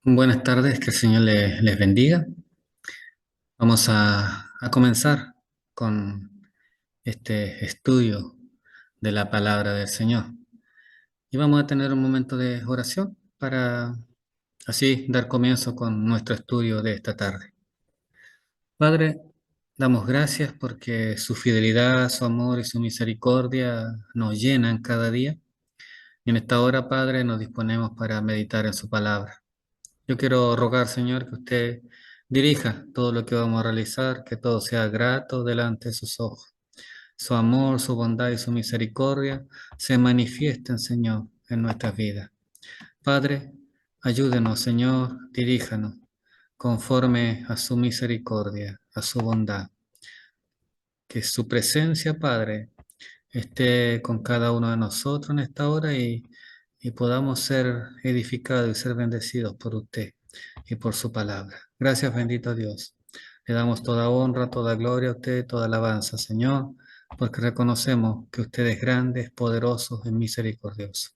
Buenas tardes, que el Señor les bendiga. Vamos a comenzar con este estudio de la palabra del Señor. Y vamos a tener un momento de oración para así dar comienzo con nuestro estudio de esta tarde. Padre, damos gracias porque su fidelidad, su amor y su misericordia nos llenan cada día. Y en esta hora, Padre, nos disponemos para meditar en su palabra. Yo quiero rogar, Señor, que usted dirija todo lo que vamos a realizar, que todo sea grato delante de sus ojos. Su amor, su bondad y su misericordia se manifiesten, Señor, en nuestras vidas. Padre, ayúdenos, Señor, diríjanos conforme a su misericordia, a su bondad. Que su presencia, Padre, esté con cada uno de nosotros en esta hora y podamos ser edificados y ser bendecidos por usted y por su palabra. Gracias, bendito Dios. Le damos toda honra, toda gloria a usted, toda alabanza, Señor, porque reconocemos que usted es grande, es poderoso, es misericordioso.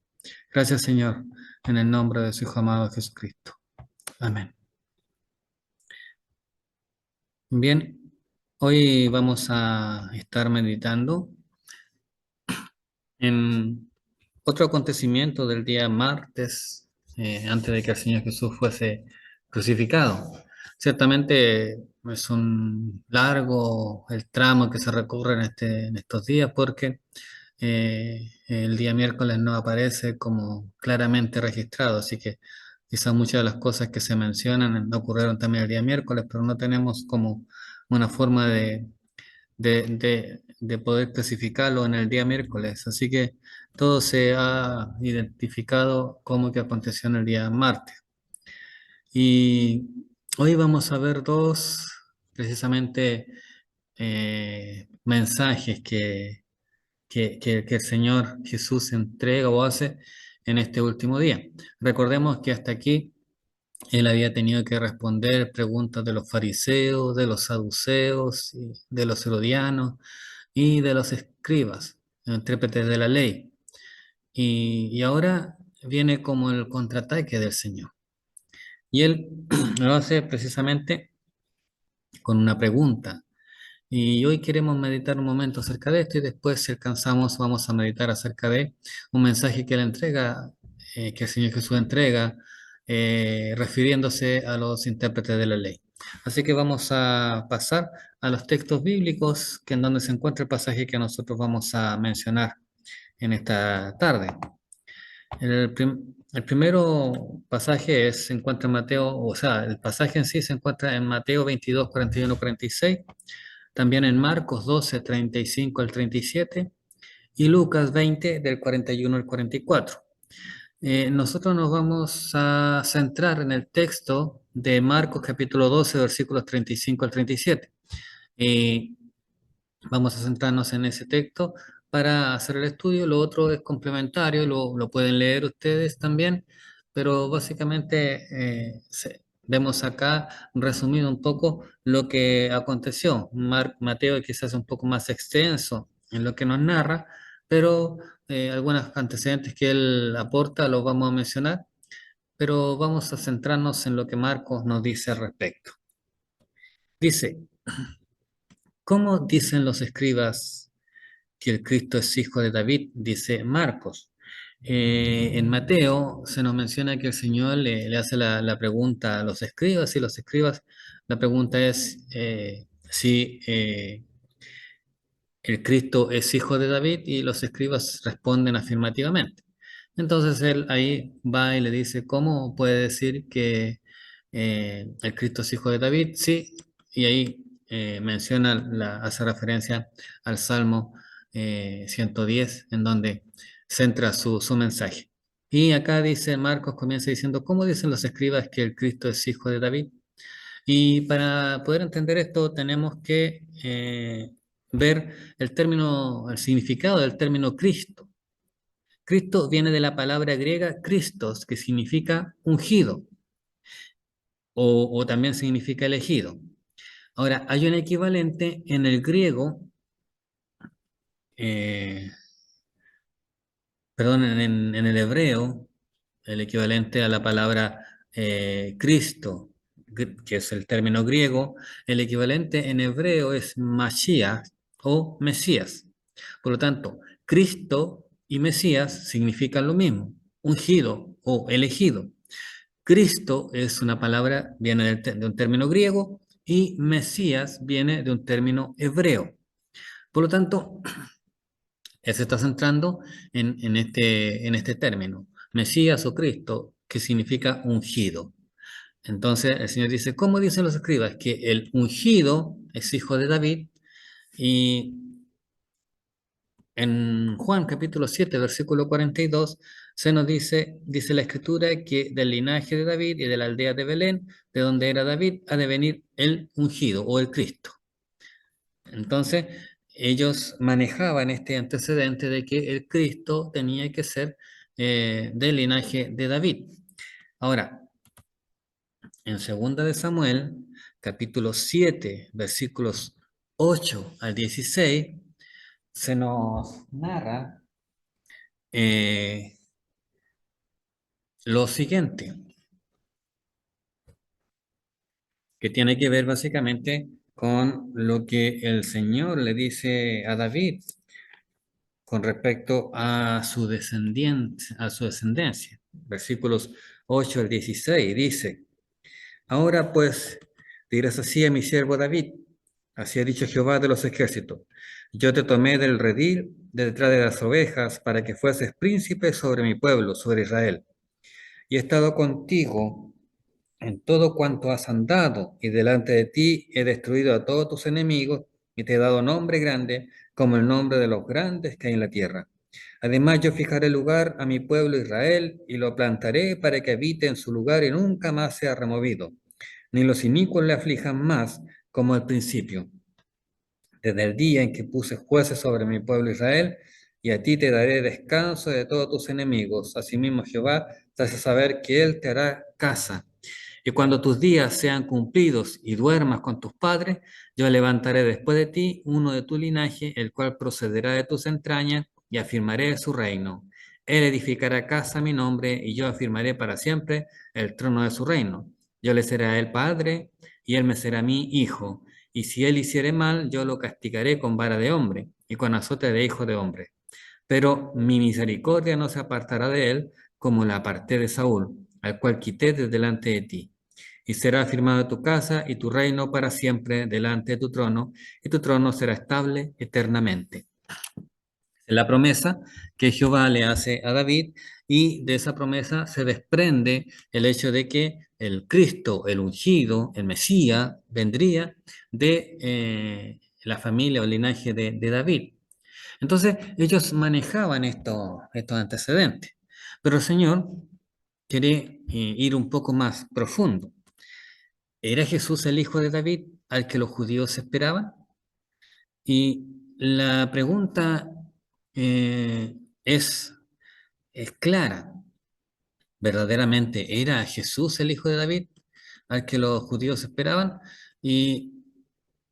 Gracias, Señor, en el nombre de su Hijo amado Jesucristo. Amén. Bien, hoy vamos a estar meditando en otro acontecimiento del día martes, antes de que el Señor Jesús fuese crucificado. Ciertamente es un largo el tramo que se recorre en estos días porque el día miércoles no aparece como claramente registrado, así que quizás muchas de las cosas que se mencionan ocurrieron también el día miércoles, pero no tenemos como una forma de poder clasificarlo en el día miércoles. Así que todo se ha identificado como que aconteció en el día martes. Y hoy vamos a ver dos, precisamente, mensajes que el Señor Jesús entrega o hace en este último día. Recordemos que hasta aquí él había tenido que responder preguntas de los fariseos, de los saduceos, y de los herodianos y de los escribas, los intérpretes de la ley. Y ahora viene como el contraataque del Señor. Y él lo hace precisamente con una pregunta. Y hoy queremos meditar un momento acerca de esto y después, si alcanzamos, vamos a meditar acerca de un mensaje que él entrega, que el Señor Jesús entrega, refiriéndose a los intérpretes de la ley. Así que vamos a pasar a los textos bíblicos, que en donde se encuentra el pasaje que nosotros vamos a mencionar en esta tarde. El primero pasaje se encuentra en Mateo, o sea, el pasaje en sí se encuentra en Mateo 22, 41, 46, también en Marcos 12, 35 al 37 y Lucas 20, del 41 al 44. Nosotros nos vamos a centrar en el texto de Marcos capítulo 12, versículos 35 al 37. Eh, Vamos a centrarnos en ese texto para hacer el estudio. Lo otro es complementario, lo pueden leer ustedes también, pero básicamente vemos acá resumido un poco lo que aconteció. Mateo quizás un poco más extenso en lo que nos narra, pero algunos antecedentes que él aporta los vamos a mencionar, pero vamos a centrarnos en lo que Marcos nos dice al respecto. Dice, ¿cómo dicen los escribas que el Cristo es hijo de David? Dice Marcos. En Mateo se nos menciona que el Señor le hace la pregunta a los escribas y los escribas, la pregunta es si el Cristo es hijo de David y los escribas responden afirmativamente. Entonces él ahí va y le dice, ¿cómo puede decir que el Cristo es hijo de David? Sí, y ahí menciona, hace referencia al Salmo 110, en donde centra su mensaje. Y acá dice, Marcos comienza diciendo, ¿cómo dicen los escribas que el Cristo es hijo de David? Y para poder entender esto tenemos que ver el término, el significado del término Cristo. Cristo viene de la palabra griega Christos, que significa ungido o también significa elegido. Ahora, hay un equivalente en el griego, eh, perdón, en el hebreo, el equivalente a la palabra Cristo, que es el término griego, el equivalente en hebreo es Mashiach o Mesías. Por lo tanto, Cristo y Mesías significan lo mismo, ungido o elegido. Cristo es una palabra, viene de un término griego y Mesías viene de un término hebreo. Por lo tanto, él se está centrando en este término, Mesías o Cristo, que significa ungido. Entonces el Señor dice, ¿cómo dicen los escribas? Que el ungido es hijo de David y en Juan capítulo 7 versículo 42 se nos dice la escritura que del linaje de David y de la aldea de Belén, de donde era David, ha de venir el ungido o el Cristo. Entonces ellos manejaban este antecedente de que el Cristo tenía que ser del linaje de David. Ahora, en segunda de Samuel, capítulo 7, versículos 8 al 16, se nos narra lo siguiente, que tiene que ver básicamente con lo que el Señor le dice a David con respecto a a su descendencia. Versículos 8 al 16 dice, ahora pues dirás así a mi siervo David, así ha dicho Jehová de los ejércitos, yo te tomé del redil de detrás de las ovejas para que fueses príncipe sobre mi pueblo, sobre Israel. Y he estado contigo en todo cuanto has andado, y delante de ti he destruido a todos tus enemigos, y te he dado nombre grande, como el nombre de los grandes que hay en la tierra. Además, yo fijaré lugar a mi pueblo Israel, y lo plantaré para que habite en su lugar y nunca más sea removido, ni los inicuos le aflijan más, como al principio desde el día en que puse jueces sobre mi pueblo Israel, y a ti te daré descanso de todos tus enemigos. Asimismo Jehová te hace saber que Él te hará casa. Y cuando tus días sean cumplidos y duermas con tus padres, yo levantaré después de ti uno de tu linaje, el cual procederá de tus entrañas, y afirmaré su reino. Él edificará casa a mi nombre, y yo afirmaré para siempre el trono de su reino. Yo le seré a él padre, y él me será mi hijo. Y si él hiciere mal, yo lo castigaré con vara de hombre y con azote de hijo de hombre. Pero mi misericordia no se apartará de él, como la aparté de Saúl, al cual quité de delante de ti. Y será afirmada tu casa y tu reino para siempre delante de tu trono, y tu trono será estable eternamente. La promesa que Jehová le hace a David, y de esa promesa se desprende el hecho de que el Cristo, el ungido, el Mesías, vendría de la familia o el linaje de David. Entonces ellos manejaban estos antecedentes, pero el Señor quiere ir un poco más profundo. ¿Era Jesús el hijo de David al que los judíos esperaban? Y la pregunta eh, es, es clara. ¿Verdaderamente era Jesús el hijo de David al que los judíos esperaban? Y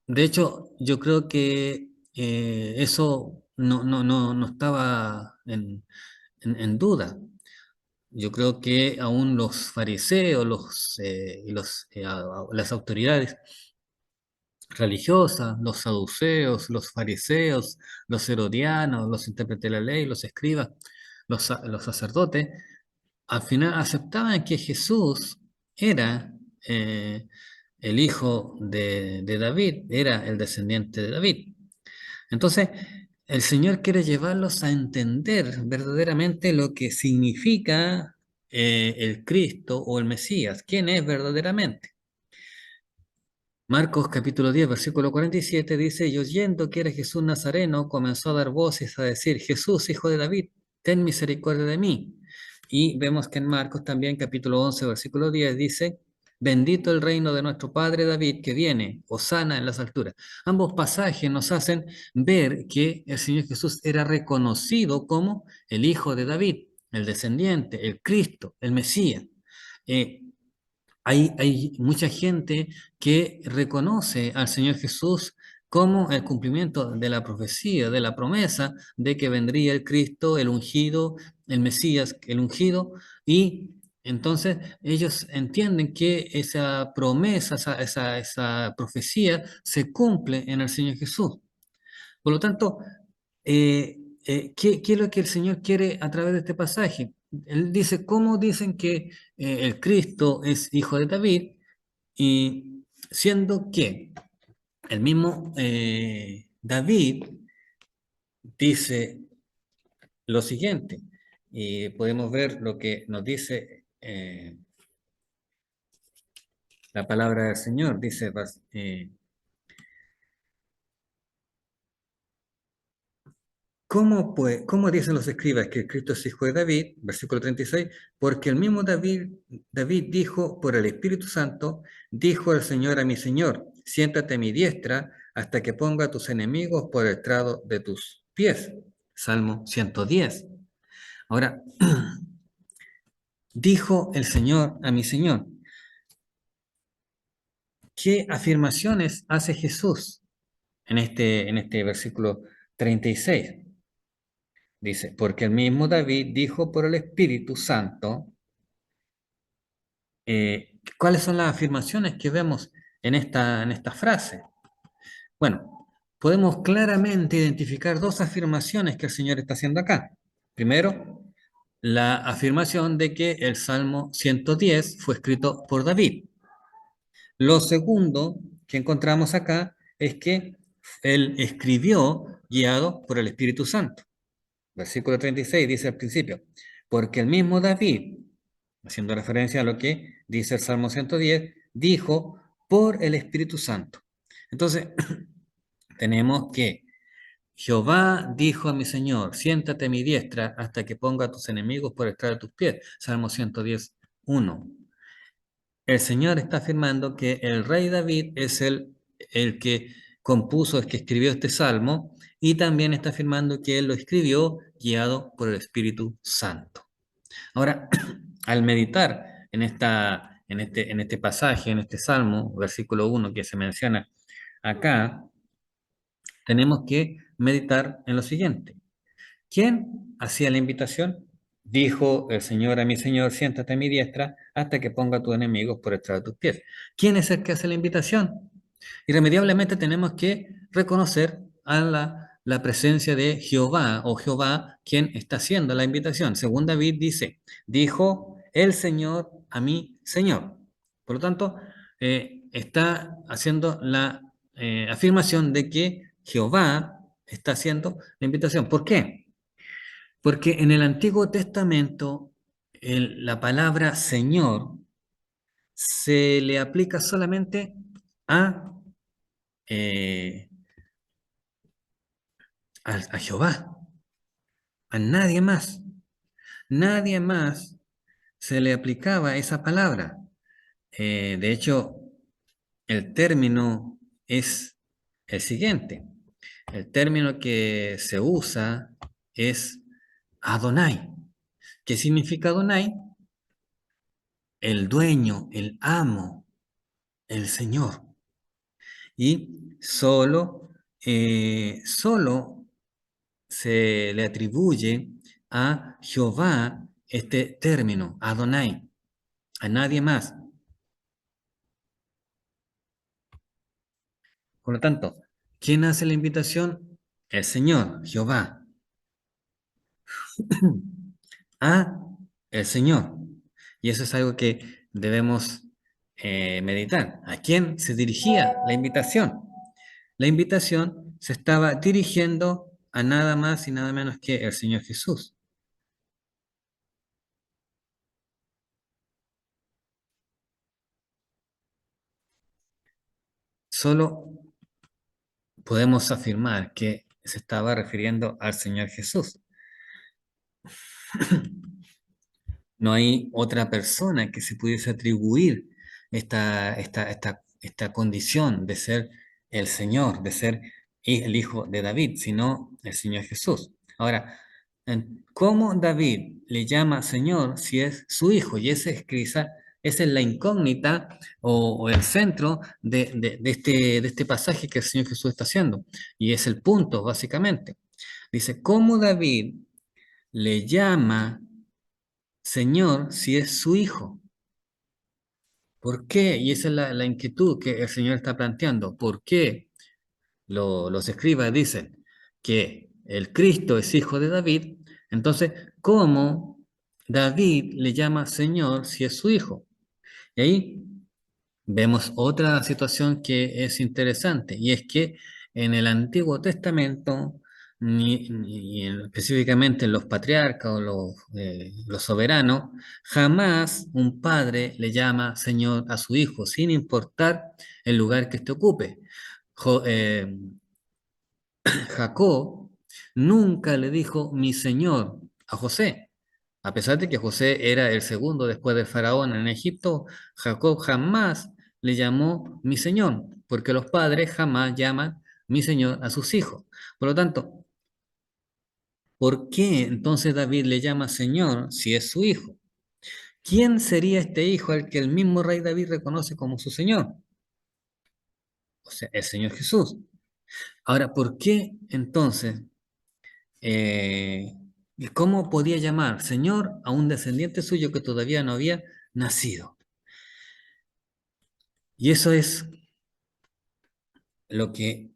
de hecho, yo creo que eso no estaba en duda. Yo creo que aún los fariseos, las autoridades religiosas, los saduceos, los fariseos, los herodianos, los intérpretes de la ley, los escribas, los sacerdotes, al final aceptaban que Jesús era eh, el hijo de David, era el descendiente de David. Entonces, el Señor quiere llevarlos a entender verdaderamente lo que significa el Cristo o el Mesías, quién es verdaderamente. Marcos capítulo 10, versículo 47 dice, y oyendo que era Jesús Nazareno, comenzó a dar voces a decir, Jesús, hijo de David, ten misericordia de mí. Y vemos que en Marcos también capítulo 11, versículo 10 dice, bendito el reino de nuestro Padre David que viene, hosana en las alturas. Ambos pasajes nos hacen ver que el Señor Jesús era reconocido como el hijo de David, el descendiente, el Cristo, el Mesías. Eh, hay mucha gente que reconoce al Señor Jesús como el cumplimiento de la profecía, de la promesa de que vendría el Cristo, el ungido, el Mesías, el ungido, y Entonces, ellos entienden que esa promesa, esa profecía se cumple en el Señor Jesús. Por lo tanto, ¿qué es lo que el Señor quiere a través de este pasaje? Él dice, ¿cómo dicen que el Cristo es hijo de David? Y siendo que el mismo David dice lo siguiente, y podemos ver lo que nos dice la palabra del Señor, dice, ¿cómo, pues, cómo dicen los escribas que Cristo es hijo de David? Versículo 36, porque el mismo David dijo por el Espíritu Santo, dijo el Señor a mi Señor, siéntate a mi diestra hasta que ponga a tus enemigos por el estrado de tus pies. Salmo 110. Ahora, dijo el Señor a mi Señor. ¿Qué afirmaciones hace Jesús en este versículo 36? Dice, porque el mismo David dijo por el Espíritu Santo, ¿cuáles son las afirmaciones que vemos en esta frase? Bueno, podemos claramente identificar dos afirmaciones que el Señor está haciendo acá. Primero, la afirmación de que el Salmo 110 fue escrito por David. Lo segundo que encontramos acá es que él escribió guiado por el Espíritu Santo. Versículo 36 dice al principio, porque el mismo David, haciendo referencia a lo que dice el Salmo 110, dijo por el Espíritu Santo. Entonces, tenemos que Jehová dijo a mi Señor, siéntate a mi diestra hasta que ponga a tus enemigos por estrado de tus pies. Salmo 110, 1. El Señor está afirmando que el rey David es el que compuso, el que escribió este salmo, y también está afirmando que él lo escribió guiado por el Espíritu Santo. Ahora, al meditar en este pasaje, en este salmo, versículo 1 que se menciona acá, tenemos que meditar en lo siguiente. ¿Quién hacía la invitación? Dijo el Señor a mi Señor, siéntate a mi diestra hasta que ponga a tus enemigos por estrado de tus pies. ¿Quién es el que hace la invitación? Irremediablemente tenemos que reconocer a la presencia de Jehová o Jehová quien está haciendo la invitación. Según David dice, dijo el Señor a mi Señor. Por lo tanto, está haciendo la afirmación de que Jehová está haciendo la invitación. ¿Por qué? Porque en el Antiguo Testamento la palabra Señor se le aplica solamente a, eh, a Jehová, a nadie más. Nadie más se le aplicaba esa palabra. De hecho, el término es el siguiente. El término que se usa es Adonai. ¿Qué significa Adonai? El dueño, el amo, el Señor. Y solo se le atribuye a Jehová este término, Adonai, a nadie más. Por lo tanto, ¿quién hace la invitación? El Señor, Jehová, a el Señor. Y eso es algo que debemos meditar. ¿A quién se dirigía la invitación? La invitación se estaba dirigiendo a nada más y nada menos que el Señor Jesús. Solo podemos afirmar que se estaba refiriendo al Señor Jesús. No hay otra persona que se pudiese atribuir esta condición de ser el Señor, de ser el Hijo de David, sino el Señor Jesús. Ahora, ¿cómo David le llama Señor si es su Hijo? Y esa es la incógnita o el centro de este pasaje que el Señor Jesús está haciendo. Y es el punto, básicamente. Dice, ¿cómo David le llama Señor si es su hijo? ¿Por qué? Y esa es la inquietud que el Señor está planteando. ¿Por qué los escribas dicen que el Cristo es hijo de David? Entonces, ¿cómo David le llama Señor si es su hijo? Y ahí vemos otra situación que es interesante, y es que en el Antiguo Testamento, específicamente en los patriarcas o los soberanos, jamás un padre le llama Señor a su hijo, sin importar el lugar que éste ocupe. Jo- eh, Jacob nunca le dijo mi señor a José. A pesar de que José era el segundo después del faraón en Egipto, Jacob jamás le llamó mi señor, porque los padres jamás llaman mi señor a sus hijos. Por lo tanto, ¿por qué entonces David le llama señor si es su hijo? ¿Quién sería este hijo al que el mismo rey David reconoce como su señor? O sea, el Señor Jesús. Ahora, ¿por qué entonces ¿y cómo podía llamar Señor a un descendiente suyo que todavía no había nacido? Y eso es lo que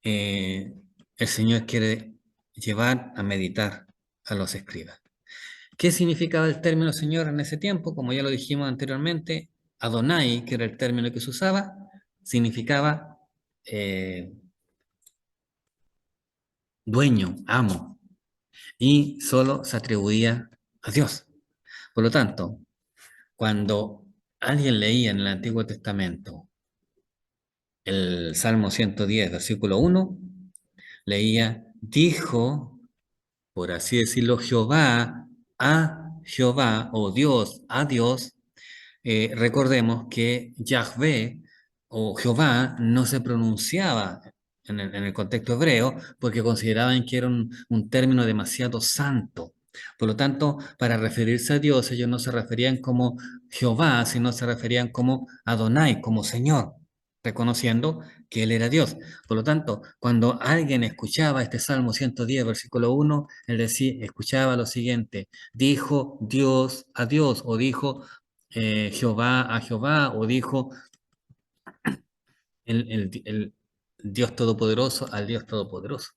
eh, el Señor quiere llevar a meditar a los escribas. ¿Qué significaba el término Señor en ese tiempo? Como ya lo dijimos anteriormente, Adonai, que era el término que se usaba, significaba eh, dueño, amo, y solo se atribuía a Dios. Por lo tanto, cuando alguien leía en el Antiguo Testamento el Salmo 110, versículo 1, leía, dijo, por así decirlo, Jehová a Jehová, o Dios a Dios. Recordemos que Yahvé o Jehová no se pronunciaba en el contexto hebreo porque consideraban que era un término demasiado santo. Por lo tanto, para referirse a Dios, ellos no se referían como Jehová, sino se referían como Adonai, como Señor, reconociendo que Él era Dios. Por lo tanto, cuando alguien escuchaba este Salmo 110, versículo 1, él decía, escuchaba lo siguiente, dijo Dios a Dios, o dijo Jehová a Jehová, o dijo el Dios Todopoderoso al Dios Todopoderoso.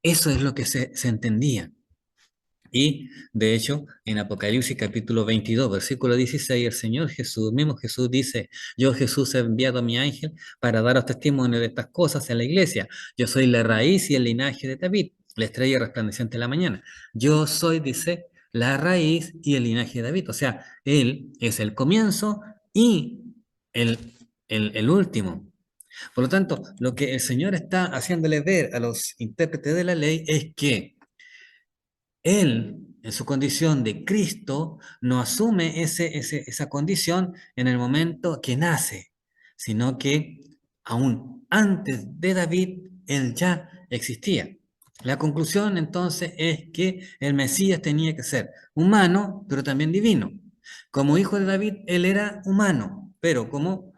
Eso es lo que se entendía. Y de hecho, en Apocalipsis capítulo 22, versículo 16, el Señor Jesús, mismo Jesús dice, yo Jesús he enviado a mi ángel para daros testimonio de estas cosas en la iglesia. Yo soy la raíz y el linaje de David, la estrella resplandeciente de la mañana. Yo soy, dice, la raíz y el linaje de David. O sea, Él es el comienzo y el, el último. Por lo tanto, lo que el Señor está haciéndole ver a los intérpretes de la ley es que él, en su condición de Cristo, no asume esa condición en el momento que nace, sino que aún antes de David, él ya existía. La conclusión entonces es que el Mesías tenía que ser humano, pero también divino. Como hijo de David, él era humano, pero como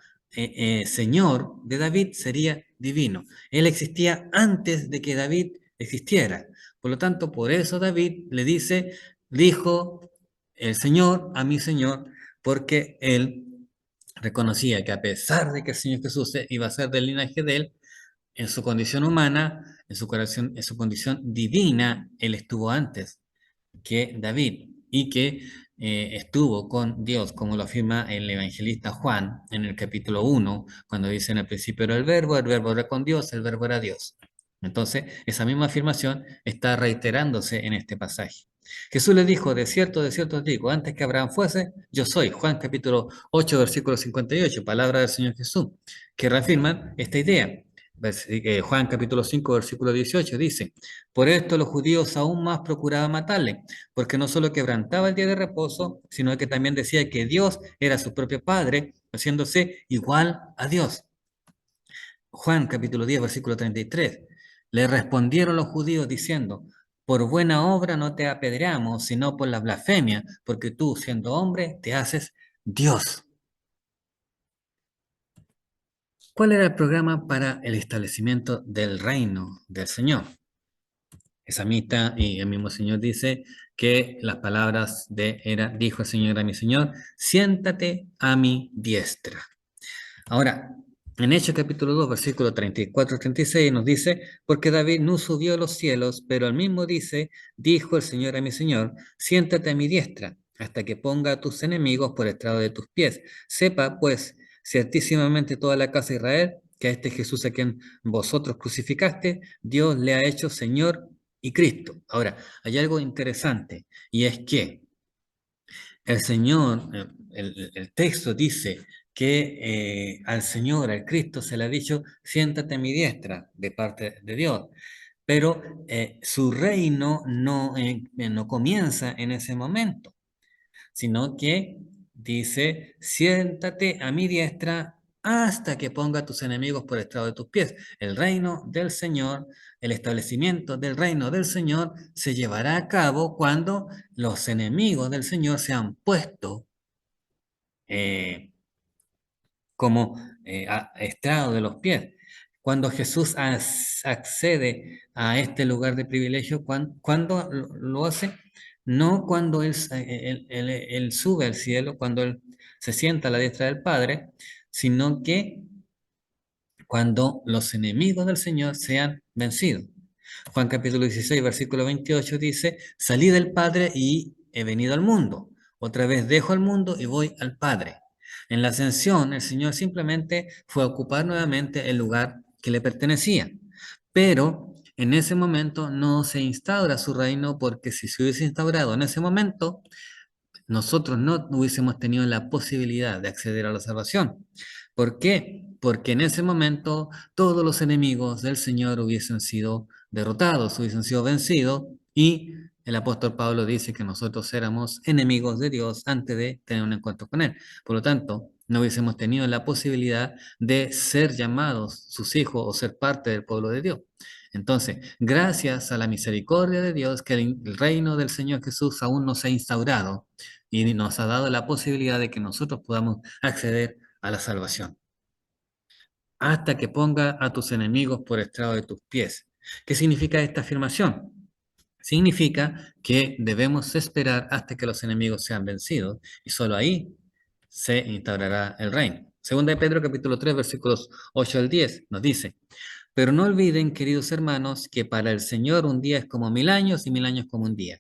señor de David sería divino. Él existía antes de que David existiera. Por lo tanto, por eso David le dice, dijo el Señor a mi Señor, porque él reconocía que a pesar de que el Señor Jesús iba a ser del linaje de él, en su condición humana, en su condición divina, él estuvo antes que David y que estuvo con Dios, como lo afirma el evangelista Juan en el capítulo 1, cuando dice en el principio era el verbo era con Dios, el verbo era Dios. Entonces, esa misma afirmación está reiterándose en este pasaje. Jesús le dijo, de cierto os digo, antes que Abraham fuese, yo soy. Juan capítulo 8, versículo 58, palabra del Señor Jesús, que reafirman esta idea. Juan capítulo 5, versículo 18 dice, por esto los judíos aún más procuraban matarle, porque no solo quebrantaba el día de reposo, sino que también decía que Dios era su propio Padre, haciéndose igual a Dios. Juan capítulo 10, versículo 33. Le respondieron los judíos diciendo, por buena obra no te apedreamos, sino por la blasfemia, porque tú, siendo hombre, te haces Dios. ¿Cuál era el programa para el establecimiento del reino del Señor? esa amistad, y el mismo Señor dice que las palabras dijo el Señor a mi Señor, siéntate a mi diestra. Ahora, en Hechos capítulo 2 versículo 34-36 nos dice, porque David no subió a los cielos, pero al mismo dice, dijo el Señor a mi Señor, siéntate a mi diestra, hasta que ponga a tus enemigos por estrado de tus pies. Sepa, pues, ciertísimamente toda la casa de Israel, que a este Jesús a quien vosotros crucificaste, Dios le ha hecho Señor y Cristo. Ahora, hay algo interesante, y es que el Señor, el texto dice que al Señor, al Cristo, se le ha dicho, siéntate a mi diestra de parte de Dios. Pero su reino no comienza en ese momento, sino que dice, siéntate a mi diestra hasta que ponga a tus enemigos por estrado de tus pies. El reino del Señor, el establecimiento del reino del Señor se llevará a cabo cuando los enemigos del Señor sean puestos eh, como estrado de los pies. Cuando Jesús accede a este lugar de privilegio, ¿cuándo lo hace? No cuando él sube al cielo, cuando él se sienta a la diestra del Padre, sino que cuando los enemigos del Señor sean vencidos. Juan capítulo 16, versículo 28 dice, salí del Padre y he venido al mundo. Otra vez dejo al mundo y voy al Padre. En la ascensión, el Señor simplemente fue a ocupar nuevamente el lugar que le pertenecía. Pero en ese momento no se instaura su reino, porque si se hubiese instaurado en ese momento, nosotros no hubiésemos tenido la posibilidad de acceder a la salvación. ¿Por qué? Porque en ese momento todos los enemigos del Señor hubiesen sido derrotados, hubiesen sido vencidos, y el apóstol Pablo dice que nosotros éramos enemigos de Dios antes de tener un encuentro con Él. Por lo tanto, no hubiésemos tenido la posibilidad de ser llamados sus hijos o ser parte del pueblo de Dios. Entonces, gracias a la misericordia de Dios, que el reino del Señor Jesús aún no se ha instaurado, y nos ha dado la posibilidad de que nosotros podamos acceder a la salvación. Hasta que ponga a tus enemigos por estrado de tus pies. ¿Qué significa esta afirmación? Significa que debemos esperar hasta que los enemigos sean vencidos, y solo ahí se instaurará el reino. Segunda de Pedro capítulo 3 versículos 8 al 10 nos dice, pero no olviden, queridos hermanos, que para el Señor un día es como 1000 años y 1000 años como un día.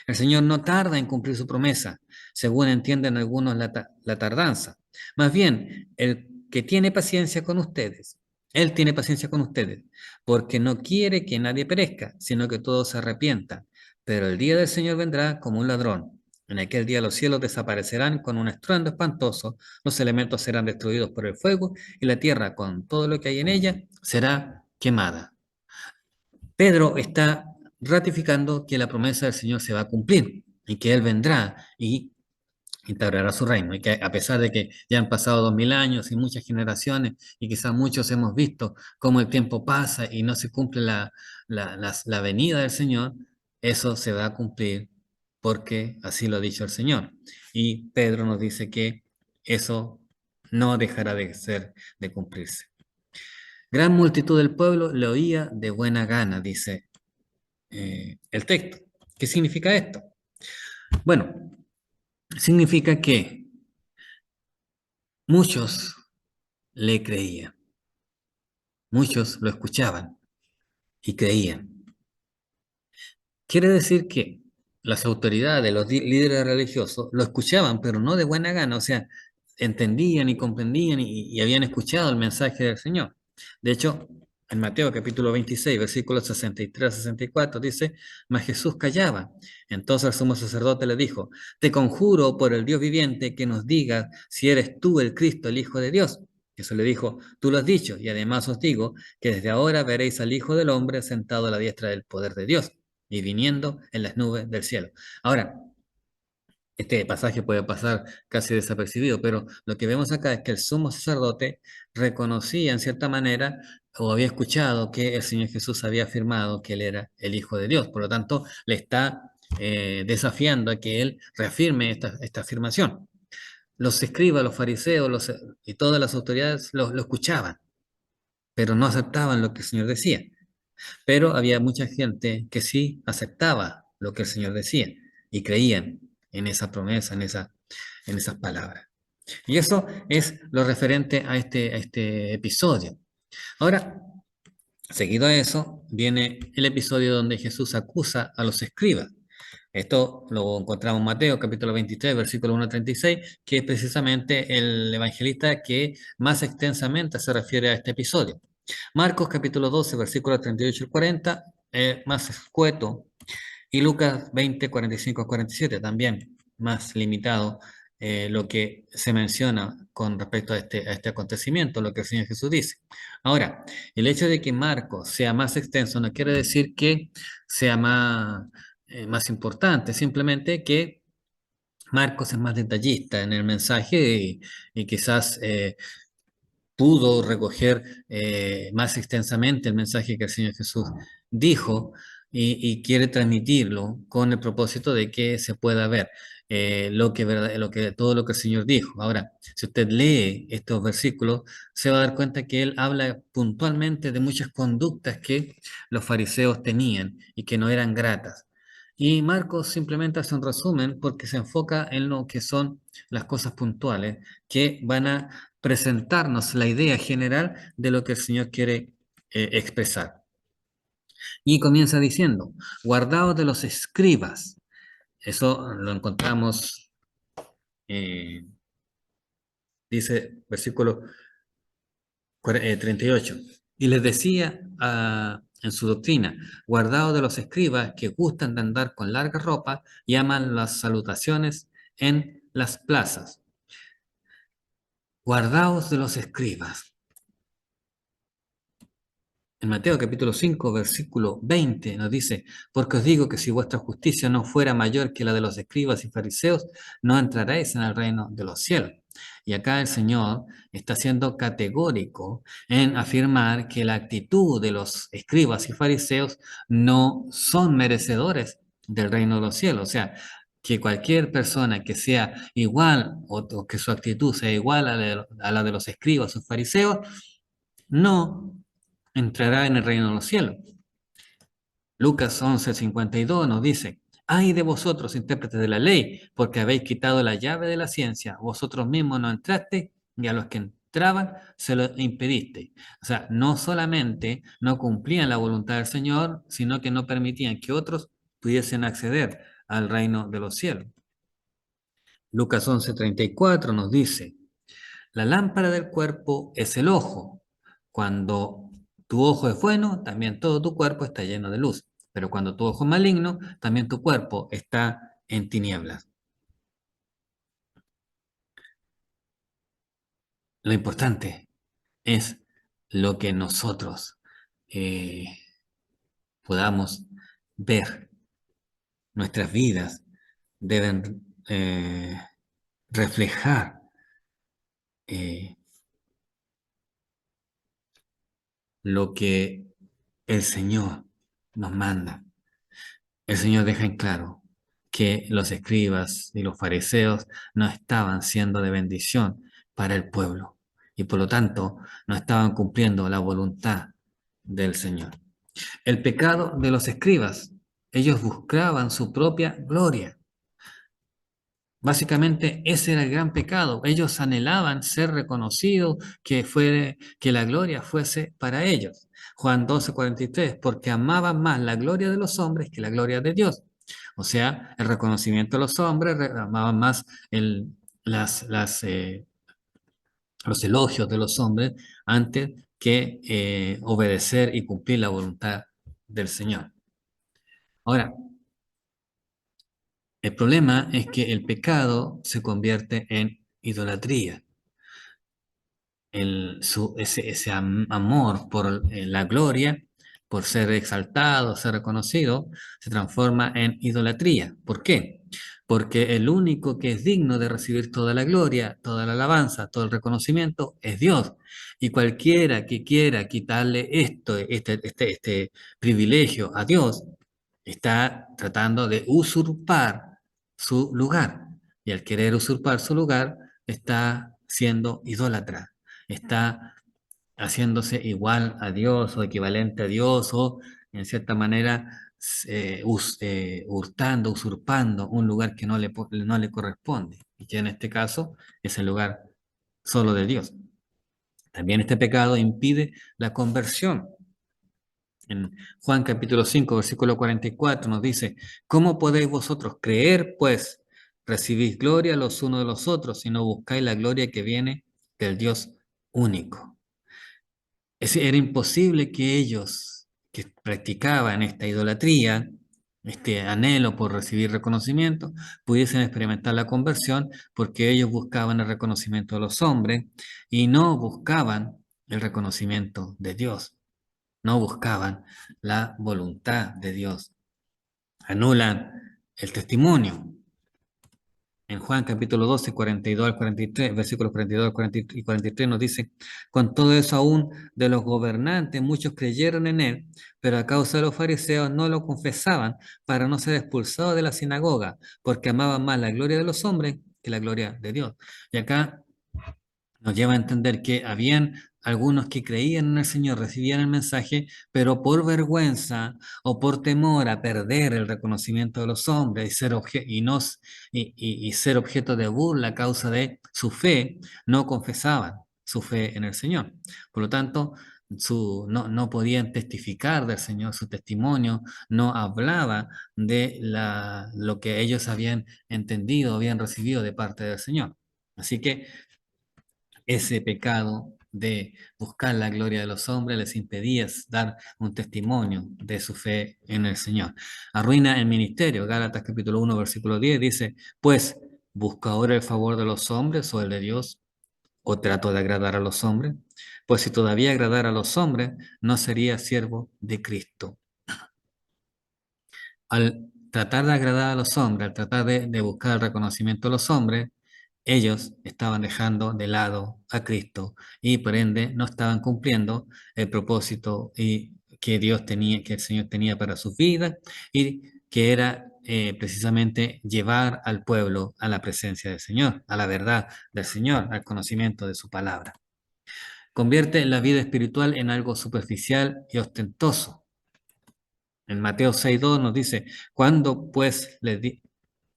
El Señor no tarda en cumplir su promesa, según entienden algunos la tardanza. Más bien, el que tiene paciencia con ustedes, Él tiene paciencia con ustedes, porque no quiere que nadie perezca, sino que todos se arrepientan. Pero el día del Señor vendrá como un ladrón. En aquel día los cielos desaparecerán con un estruendo espantoso, los elementos serán destruidos por el fuego y la tierra con todo lo que hay en ella será quemada. Pedro está ratificando que la promesa del Señor se va a cumplir y que Él vendrá y instaurará su reino. Y que a pesar de que ya han pasado 2000 años y muchas generaciones, y quizás muchos hemos visto cómo el tiempo pasa y no se cumple la venida del Señor, eso se va a cumplir porque así lo ha dicho el Señor. Y Pedro nos dice que eso no dejará de cumplirse. Gran multitud del pueblo le oía de buena gana, dice el texto. ¿Qué significa esto? Bueno, significa que muchos le creían, muchos lo escuchaban y creían. Quiere decir que las autoridades, los líderes religiosos, lo escuchaban, pero no de buena gana, o sea, entendían y comprendían y habían escuchado el mensaje del Señor. De hecho, en Mateo capítulo 26, versículos 63 a 64, dice, mas Jesús callaba. Entonces el sumo sacerdote le dijo, te conjuro por el Dios viviente que nos digas si eres tú el Cristo, el Hijo de Dios. Jesús le dijo, tú lo has dicho, y además os digo que desde ahora veréis al Hijo del Hombre sentado a la diestra del poder de Dios y viniendo en las nubes del cielo. Ahora, este pasaje puede pasar casi desapercibido, pero lo que vemos acá es que el sumo sacerdote reconocía en cierta manera o había escuchado que el Señor Jesús había afirmado que Él era el Hijo de Dios. Por lo tanto, le está desafiando a que Él reafirme esta afirmación. Los escribas, los fariseos y todas las autoridades lo escuchaban, pero no aceptaban lo que el Señor decía. Pero había mucha gente que sí aceptaba lo que el Señor decía y creían en esa promesa, en esas palabras. Y eso es lo referente a este episodio. Ahora, seguido a eso, viene el episodio donde Jesús acusa a los escribas. Esto lo encontramos en Mateo capítulo 23, versículo 1 al 36, que es precisamente el evangelista que más extensamente se refiere a este episodio. Marcos capítulo 12, versículos 38 al 40, más escueto, y Lucas 20, 45 al 47, también más limitado lo que se menciona con respecto a este acontecimiento, lo que el Señor Jesús dice. Ahora, el hecho de que Marcos sea más extenso no quiere decir que sea más importante, simplemente que Marcos es más detallista en el mensaje y quizás pudo recoger más extensamente el mensaje que el Señor Jesús dijo y quiere transmitirlo con el propósito de que se pueda ver todo lo que el Señor dijo. Ahora, si usted lee estos versículos, se va a dar cuenta que él habla puntualmente de muchas conductas que los fariseos tenían y que no eran gratas. Y Marcos simplemente hace un resumen porque se enfoca en lo que son las cosas puntuales que van a presentarnos la idea general de lo que el Señor quiere expresar. Y comienza diciendo, guardaos de los escribas. Eso lo encontramos, eh, dice versículo 38. Y les decía en su doctrina, guardaos de los escribas que gustan de andar con larga ropa y aman las salutaciones en las plazas. Guardaos de los escribas. En Mateo capítulo 5, versículo 20 nos dice, porque os digo que si vuestra justicia no fuera mayor que la de los escribas y fariseos, no entraréis en el reino de los cielos. Y acá el Señor está siendo categórico en afirmar que la actitud de los escribas y fariseos no son merecedores del reino de los cielos. O sea, que cualquier persona que sea igual o que su actitud sea igual a la de los escribas o fariseos, no entrará en el reino de los cielos. Lucas 11:52 nos dice, ay de vosotros, intérpretes de la ley, porque habéis quitado la llave de la ciencia, vosotros mismos no entraste y a los que entraban se lo impediste. O sea, no solamente no cumplían la voluntad del Señor, sino que no permitían que otros pudiesen acceder al reino de los cielos. Lucas 11:34 nos dice, la lámpara del cuerpo es el ojo. Cuando tu ojo es bueno, también todo tu cuerpo está lleno de luz. Pero cuando tu ojo es maligno, también tu cuerpo está en tinieblas. Lo importante es lo que nosotros eh, podamos ver. Nuestras vidas deben reflejar eh, lo que el Señor nos manda. El Señor deja en claro que los escribas y los fariseos no estaban siendo de bendición para el pueblo y por lo tanto no estaban cumpliendo la voluntad del Señor. El pecado de los escribas, ellos buscaban su propia gloria. Básicamente ese era el gran pecado. Ellos anhelaban ser reconocidos, que la gloria fuese para ellos. Juan 12:43, porque amaban más la gloria de los hombres que la gloria de Dios. O sea, el reconocimiento de los hombres, amaban más las, las, los elogios de los hombres antes que obedecer y cumplir la voluntad del Señor. Ahora, el problema es que el pecado se convierte en idolatría. Ese amor por la gloria, por ser exaltado, ser reconocido, se transforma en idolatría. ¿Por qué? Porque el único que es digno de recibir toda la gloria, toda la alabanza, todo el reconocimiento es Dios. Y cualquiera que quiera quitarle este privilegio a Dios, está tratando de usurpar su lugar. Y al querer usurpar su lugar, está siendo idólatra, está haciéndose igual a Dios o equivalente a Dios o en cierta manera hurtando, usurpando un lugar que no le corresponde y que en este caso es el lugar solo de Dios. También este pecado impide la conversión. En Juan capítulo 5 versículo 44 nos dice, ¿cómo podéis vosotros creer, pues recibís gloria los unos de los otros si no buscáis la gloria que viene del Dios único? Era imposible que ellos que practicaban esta idolatría, este anhelo por recibir reconocimiento, pudiesen experimentar la conversión porque ellos buscaban el reconocimiento de los hombres y no buscaban el reconocimiento de Dios, no buscaban la voluntad de Dios. Anulan el testimonio. En Juan capítulo 12, 42 al 43, versículos 42 al 40 y 43 nos dice, con todo eso aún de los gobernantes, muchos creyeron en él, pero a causa de los fariseos no lo confesaban para no ser expulsados de la sinagoga, porque amaban más la gloria de los hombres que la gloria de Dios. Y acá nos lleva a entender que habían algunos que creían en el Señor, recibían el mensaje, pero por vergüenza o por temor a perder el reconocimiento de los hombres y ser objeto de burla a causa de su fe, no confesaban su fe en el Señor. Por lo tanto, no podían testificar del Señor, su testimonio no hablaba de lo que ellos habían entendido, habían recibido de parte del Señor. Así que ese pecado de buscar la gloria de los hombres les impedía dar un testimonio de su fe en el Señor. Arruina el ministerio. Gálatas capítulo 1, versículo 10 dice, pues, ¿busco ahora el favor de los hombres o el de Dios? ¿O trato de agradar a los hombres? Pues si todavía agradara a los hombres, no sería siervo de Cristo. Al tratar de agradar a los hombres, al tratar de buscar el reconocimiento de los hombres, ellos estaban dejando de lado a Cristo y por ende no estaban cumpliendo el propósito que Dios tenía, que el Señor tenía para sus vidas y que era precisamente llevar al pueblo a la presencia del Señor, a la verdad del Señor, al conocimiento de su palabra. Convierte la vida espiritual en algo superficial y ostentoso. En Mateo 6:2 nos dice, cuando pues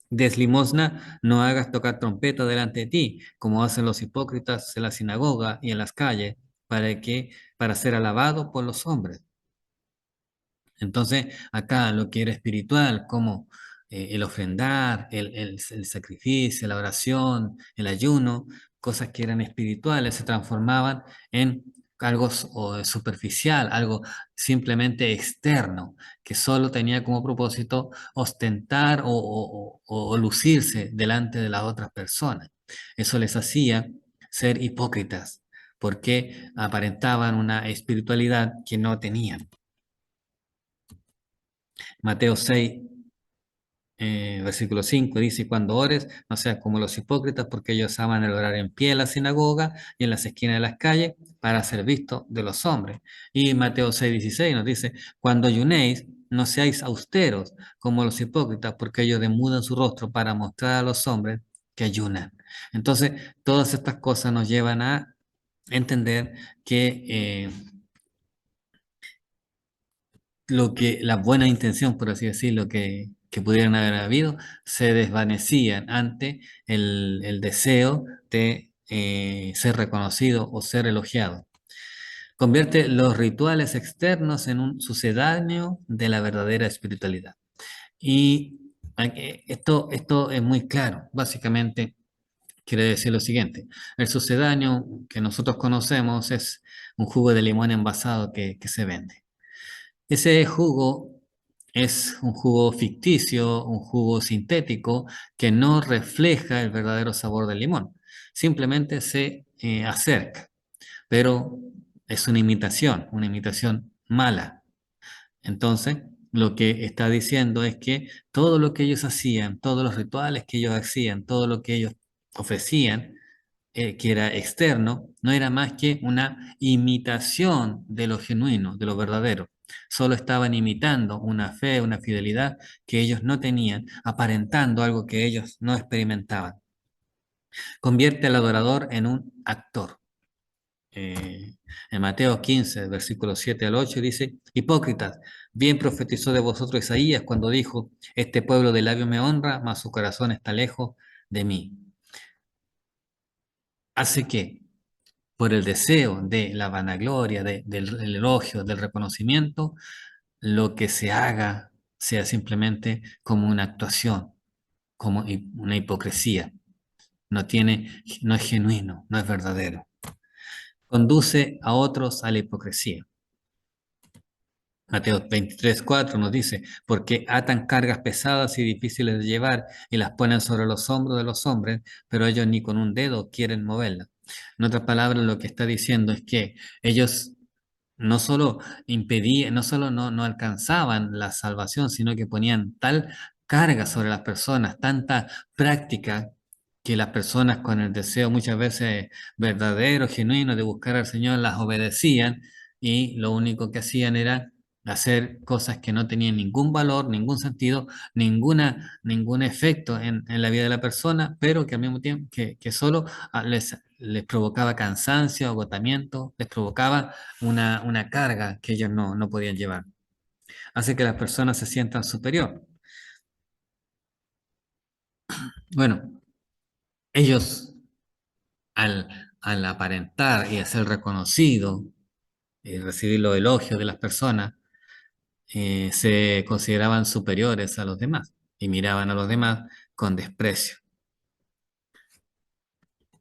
des limosna, no hagas tocar trompeta delante de ti, como hacen los hipócritas en la sinagoga y en las calles, para ser alabado por los hombres. Entonces, acá lo que era espiritual, como el ofrendar, el sacrificio, la oración, el ayuno, cosas que eran espirituales, se transformaban en algo superficial, algo simplemente externo, que solo tenía como propósito ostentar o lucirse delante de las otras personas. Eso les hacía ser hipócritas, porque aparentaban una espiritualidad que no tenían. Mateo 6, versículo 5 dice, cuando ores, no seas como los hipócritas, porque ellos aman el orar en pie en la sinagoga y en las esquinas de las calles para ser visto de los hombres. Y Mateo 6:16 nos dice, cuando ayunéis, no seáis austeros como los hipócritas, porque ellos demudan su rostro para mostrar a los hombres que ayunan. Entonces, todas estas cosas nos llevan a entender que la buena intención, por así decirlo, que pudieran haber habido, se desvanecían ante el deseo de ser reconocido o ser elogiado. Convierte los rituales externos en un sucedáneo de la verdadera espiritualidad. Y esto es muy claro. Básicamente, quiere decir lo siguiente. El sucedáneo que nosotros conocemos es un jugo de limón envasado que se vende. Ese jugo es un jugo ficticio, un jugo sintético que no refleja el verdadero sabor del limón. Simplemente se acerca, pero es una imitación mala. Entonces, lo que está diciendo es que todo lo que ellos hacían, todos los rituales que ellos hacían, todo lo que ellos ofrecían, que era externo, no era más que una imitación de lo genuino, de lo verdadero. Solo estaban imitando una fe, una fidelidad que ellos no tenían, aparentando algo que ellos no experimentaban. Convierte al adorador en un actor. En Mateo 15, versículos 7 al 8 dice, hipócritas, bien profetizó de vosotros Isaías cuando dijo, este pueblo de labios me honra, mas su corazón está lejos de mí. Así que por el deseo de la vanagloria, del elogio, del reconocimiento, lo que se haga sea simplemente como una actuación, como una hipocresía. No es genuino, no es verdadero. Conduce a otros a la hipocresía. Mateo 23:4 nos dice, porque atan cargas pesadas y difíciles de llevar y las ponen sobre los hombros de los hombres, pero ellos ni con un dedo quieren moverlas. En otras palabras, lo que está diciendo es que ellos no solo impedían, no solo no alcanzaban la salvación, sino que ponían tal carga sobre las personas, tanta práctica, que las personas con el deseo muchas veces verdadero, genuino de buscar al Señor, las obedecían y lo único que hacían era hacer cosas que no tenían ningún valor, ningún sentido, ningún efecto en la vida de la persona, pero que al mismo tiempo que solo les provocaba cansancio, agotamiento, les provocaba una carga que ellos no podían llevar. Hace que las personas se sientan superior. Bueno, ellos al, al aparentar y a ser reconocido y recibir los elogios de las personas, se consideraban superiores a los demás y miraban a los demás con desprecio.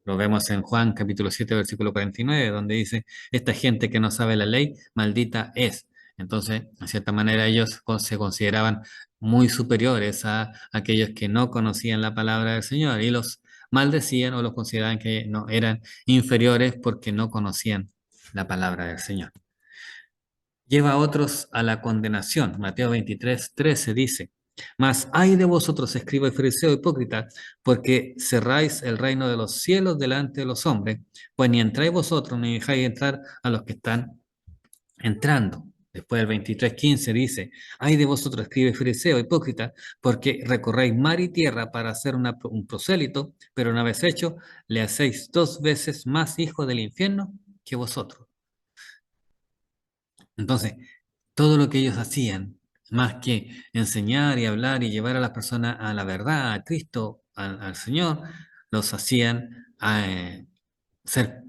Lo vemos en Juan capítulo 7 versículo 49 donde dice, esta gente que no sabe la ley, maldita es. Entonces, de cierta manera, ellos se consideraban muy superiores a aquellos que no conocían la palabra del Señor y los maldecían o los consideraban que no eran inferiores porque no conocían la palabra del Señor. Lleva a otros a la condenación. Mateo 23:13 dice, mas ay de vosotros, escribas y fariseos hipócritas, porque cerráis el reino de los cielos delante de los hombres, pues ni entráis vosotros, ni dejáis entrar a los que están entrando. Después del 23:15 dice, ay de vosotros, escribas y fariseos hipócritas, porque recorréis mar y tierra para hacer un prosélito, pero una vez hecho, le hacéis 2 veces más hijo del infierno que vosotros. Entonces, todo lo que ellos hacían, más que enseñar y hablar y llevar a las personas a la verdad, a Cristo, al Señor, los hacían ser,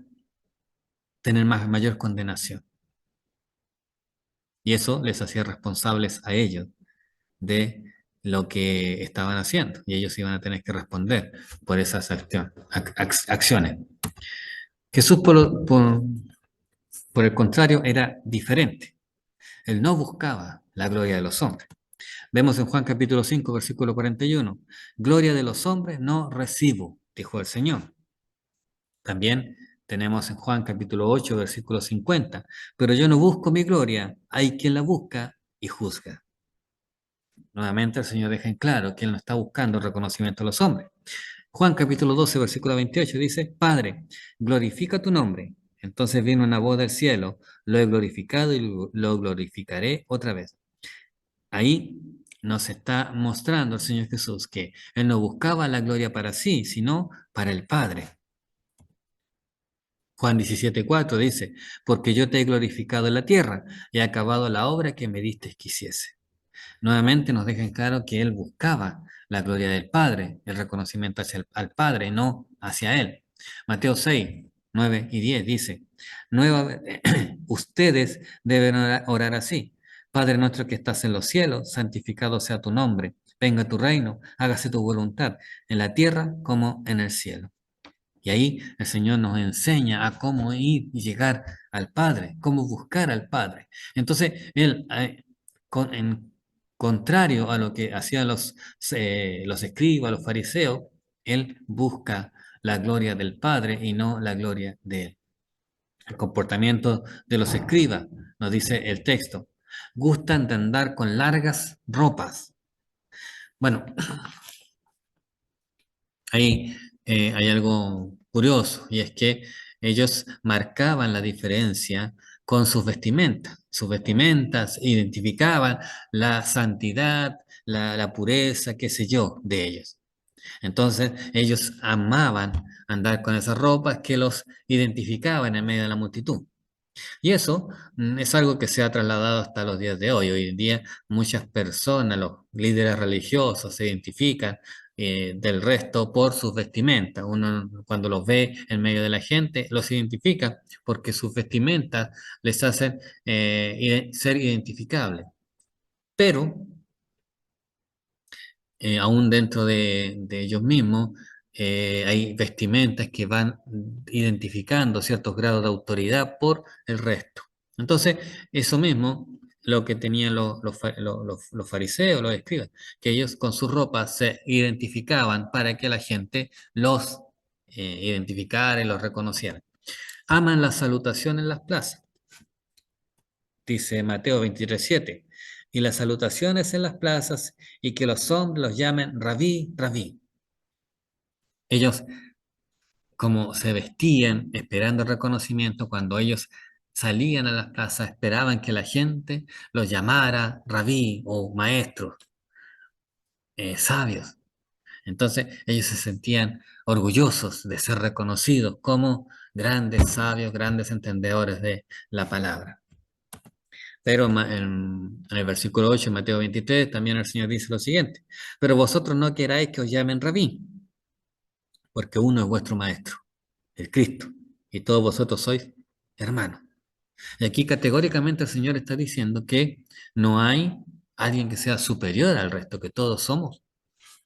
tener mayor condenación. Y eso les hacía responsables a ellos de lo que estaban haciendo. Y ellos iban a tener que responder por esas acciones. Jesús, por el contrario, era diferente. Él no buscaba la gloria de los hombres. Vemos en Juan capítulo 5, versículo 41. Gloria de los hombres no recibo, dijo el Señor. También tenemos en Juan capítulo 8, versículo 50. Pero yo no busco mi gloria, hay quien la busca y juzga. Nuevamente el Señor deja en claro que Él no está buscando el reconocimiento de los hombres. Juan capítulo 12, versículo 28 dice, Padre, glorifica tu nombre. Entonces vino una voz del cielo, lo he glorificado y lo glorificaré otra vez. Ahí nos está mostrando el Señor Jesús que Él no buscaba la gloria para sí, sino para el Padre. Juan 17:4 dice, porque yo te he glorificado en la tierra y he acabado la obra que me diste que hiciese. Nuevamente nos deja en claro que Él buscaba la gloria del Padre, el reconocimiento hacia al Padre, no hacia Él. Mateo 6:9 y 10 dice, ustedes deben orar así. Padre nuestro que estás en los cielos, santificado sea tu nombre, venga tu reino, hágase tu voluntad, en la tierra como en el cielo. Y ahí el Señor nos enseña a cómo ir y llegar al Padre, cómo buscar al Padre. Entonces, Él, en contrario a lo que hacían los escribas, los fariseos, Él busca la gloria del Padre y no la gloria de Él. El comportamiento de los escribas, nos dice el texto, gustan de andar con largas ropas. Bueno, ahí hay algo curioso y es que ellos marcaban la diferencia con sus vestimentas. Sus vestimentas identificaban la santidad, la pureza, qué sé yo, de ellos. Entonces ellos amaban andar con esas ropas que los identificaban en medio de la multitud. Y eso es algo que se ha trasladado hasta los días de hoy. Hoy en día muchas personas, los líderes religiosos, se identifican del resto por sus vestimentas. Uno cuando los ve en medio de la gente, los identifica porque sus vestimentas les hacen ser identificables. Pero aún dentro de ellos mismos, hay vestimentas que van identificando ciertos grados de autoridad por el resto. Entonces, eso mismo, lo que tenían los fariseos, los escribas, que ellos con sus ropas se identificaban para que la gente los identificara y los reconociera. Aman la salutación en las plazas, dice Mateo 23:7, y las salutaciones en las plazas, y que los hombres los llamen rabí, rabí. Ellos, como se vestían esperando el reconocimiento, cuando ellos salían a las plazas, esperaban que la gente los llamara rabí o maestros, sabios. Entonces ellos se sentían orgullosos de ser reconocidos como grandes sabios, grandes entendedores de la palabra. Pero en el versículo 8, Mateo 23, también el Señor dice lo siguiente: pero vosotros no queráis que os llamen rabí, porque uno es vuestro maestro, el Cristo, y todos vosotros sois hermanos. Y aquí categóricamente el Señor está diciendo que no hay alguien que sea superior al resto, que todos somos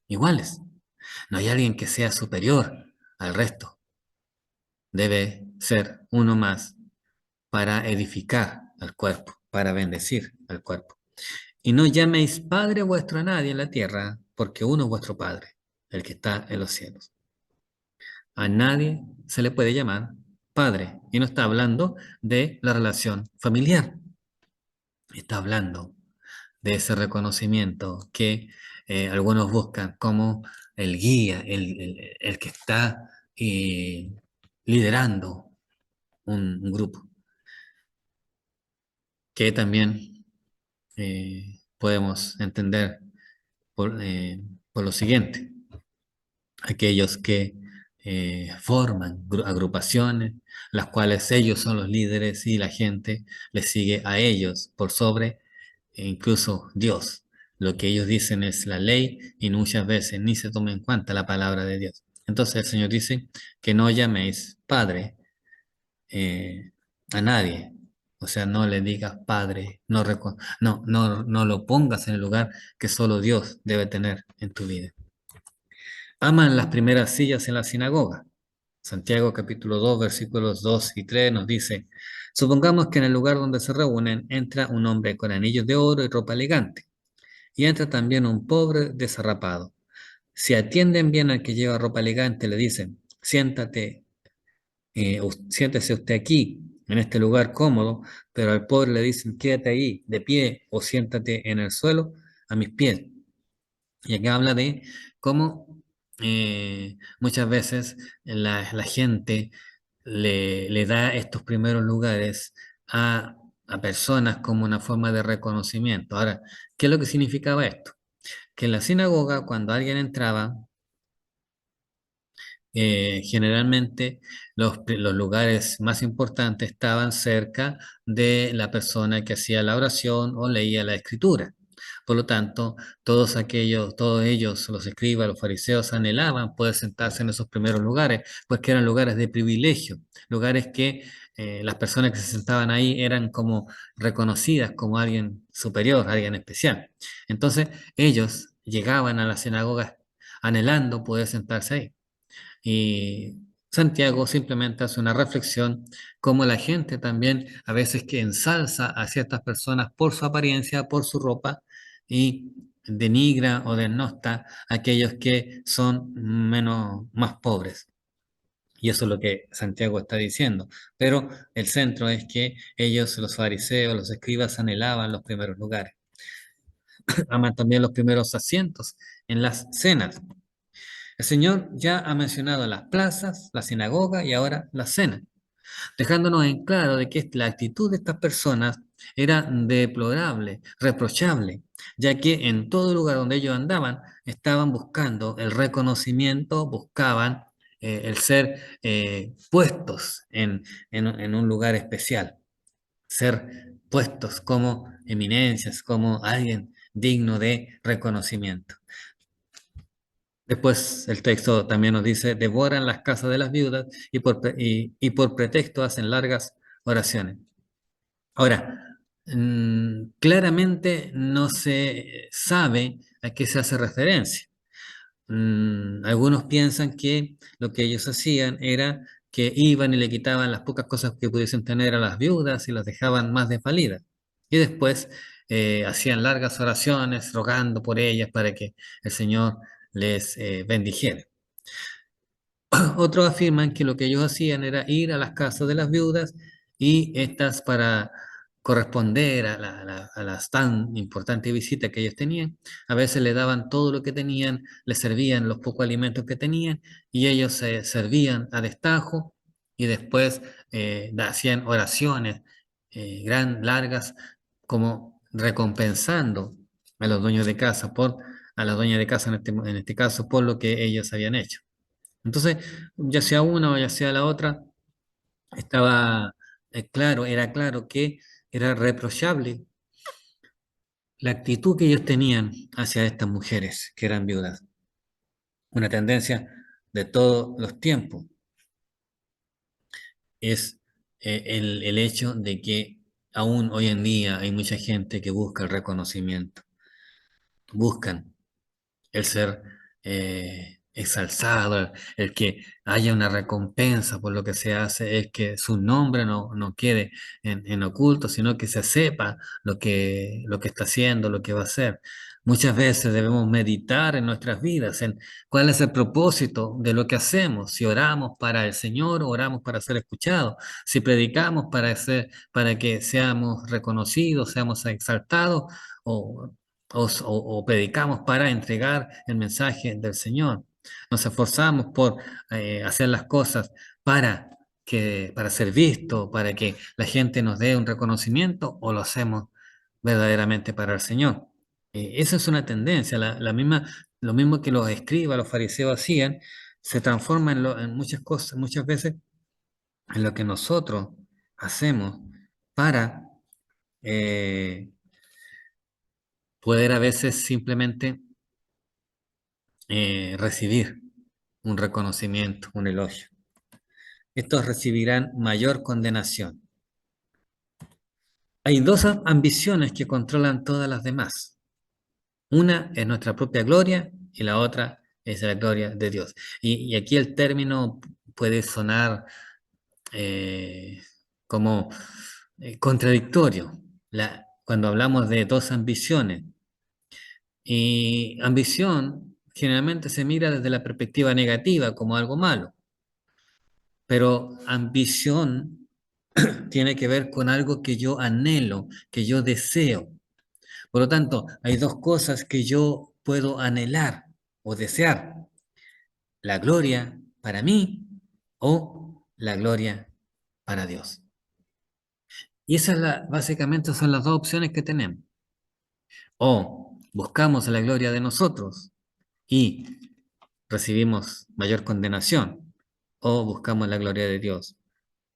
iguales. No hay alguien que sea superior al resto. Debe ser uno más para edificar al cuerpo, para bendecir al cuerpo. Y no llaméis Padre vuestro a nadie en la tierra, porque uno es vuestro Padre, el que está en los cielos. A nadie se le puede llamar Padre. Y no está hablando de la relación familiar. Está hablando de ese reconocimiento que algunos buscan como el guía, el que está liderando un grupo, que también podemos entender por lo siguiente: aquellos que forman agrupaciones, las cuales ellos son los líderes y la gente les sigue a ellos por sobre incluso Dios. Lo que ellos dicen es la ley y muchas veces ni se toma en cuenta la palabra de Dios. Entonces el Señor dice que no llaméis Padre eh, a nadie. O sea, no le digas Padre, no lo pongas en el lugar que solo Dios debe tener en tu vida. Aman las primeras sillas en la sinagoga. Santiago capítulo 2 versículos 2 y 3 nos dice: supongamos que en el lugar donde se reúnen entra un hombre con anillos de oro y ropa elegante, y entra también un pobre desarrapado. Si atienden bien al que lleva ropa elegante, le dicen: siéntate, siéntese usted aquí, en este lugar cómodo, pero al pobre le dicen: quédate ahí, de pie, o siéntate en el suelo, a mis pies. Y acá habla de cómo muchas veces la gente le da estos primeros lugares a personas como una forma de reconocimiento. Ahora, ¿qué es lo que significaba esto? Que en la sinagoga, cuando alguien entraba, generalmente los lugares más importantes estaban cerca de la persona que hacía la oración o leía la escritura. Por lo tanto, todos ellos, los escribas, los fariseos, anhelaban poder sentarse en esos primeros lugares, porque eran lugares de privilegio, lugares que las personas que se sentaban ahí eran como reconocidas como alguien superior, alguien especial. Entonces, ellos llegaban a las sinagogas anhelando poder sentarse ahí. Y Santiago simplemente hace una reflexión como la gente también a veces que ensalza a ciertas personas por su apariencia, por su ropa, y denigra o denosta a aquellos que son más pobres. Y eso es lo que Santiago está diciendo. Pero el centro es que ellos, los fariseos, los escribas, anhelaban los primeros lugares. Aman también los primeros asientos en las cenas. El Señor ya ha mencionado las plazas, la sinagoga y ahora la cena, dejándonos en claro de que la actitud de estas personas era deplorable, reprochable, ya que en todo lugar donde ellos andaban estaban buscando el reconocimiento, buscaban el ser puestos en un lugar especial. ser puestos como eminencias, como alguien digno de reconocimiento. Después el texto también nos dice, devoran las casas de las viudas y por pretexto hacen largas oraciones. Ahora, claramente no se sabe a qué se hace referencia. Algunos piensan que lo que ellos hacían era que iban y le quitaban las pocas cosas que pudiesen tener a las viudas y las dejaban más desvalidas. Y después hacían largas oraciones rogando por ellas para que el Señor les bendijera. Otros afirman que lo que ellos hacían era ir a las casas de las viudas y estas para corresponder a las tan importantes visitas que ellos tenían, a veces le daban todo lo que tenían, les servían los pocos alimentos que tenían y ellos se servían a destajo y después hacían oraciones largas como recompensando a los dueños de casa a la dueña de casa en este caso por lo que ellos habían hecho. Entonces, ya sea una o ya sea la otra, estaba era claro que era reprochable la actitud que ellos tenían hacia estas mujeres que eran viudas. Una tendencia de todos los tiempos es el hecho de que aún hoy en día hay mucha gente que busca el reconocimiento, buscan el ser exalzado, el que haya una recompensa por lo que se hace, es que su nombre no quede en oculto, sino que se sepa lo que está haciendo, lo que va a hacer. Muchas veces debemos meditar en nuestras vidas, en cuál es el propósito de lo que hacemos, si oramos para el Señor o oramos para ser escuchados, si predicamos para que seamos reconocidos, seamos exaltados, o o predicamos para entregar el mensaje del Señor. Nos esforzamos por hacer las cosas para para ser visto, para que la gente nos dé un reconocimiento, o lo hacemos verdaderamente para el Señor. Esa es una tendencia, lo mismo que los escribas, los fariseos hacían, se transforma en muchas cosas, muchas veces en lo que nosotros hacemos para poder a veces simplemente recibir un reconocimiento, un elogio. Estos recibirán mayor condenación. Hay dos ambiciones que controlan todas las demás. Una es nuestra propia gloria y la otra es la gloria de Dios. Y aquí el término puede sonar eh, como contradictorio. Cuando hablamos de dos ambiciones, y ambición generalmente se mira desde la perspectiva negativa como algo malo. Pero ambición tiene que ver con algo que yo anhelo, que yo deseo. Por lo tanto, hay dos cosas que yo puedo anhelar o desear. La gloria para mí o la gloria para Dios. Y básicamente son las dos opciones que tenemos. O buscamos la gloria de nosotros y recibimos mayor condenación, o buscamos la gloria de Dios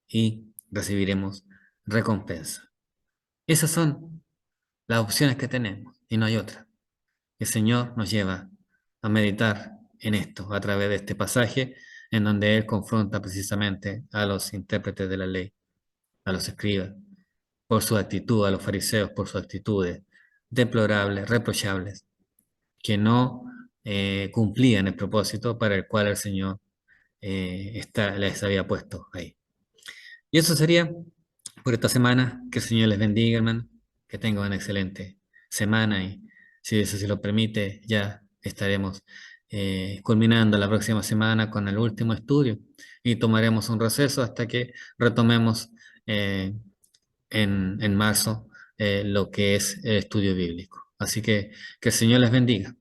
y recibiremos recompensa. Esas son las opciones que tenemos y no hay otra. El Señor nos lleva a meditar en esto a través de este pasaje en donde Él confronta precisamente a los intérpretes de la ley, a los escribas, por su actitud, a los fariseos por sus actitudes deplorables, reprochables, que no cumplían el propósito para el cual el Señor les había puesto ahí. Y eso sería por esta semana. Que el Señor les bendiga, hermano. Que tengan una excelente semana y si Dios así lo permite, ya estaremos culminando la próxima semana con el último estudio y tomaremos un receso hasta que retomemos eh, en marzo lo que es el estudio bíblico. Así que el Señor les bendiga.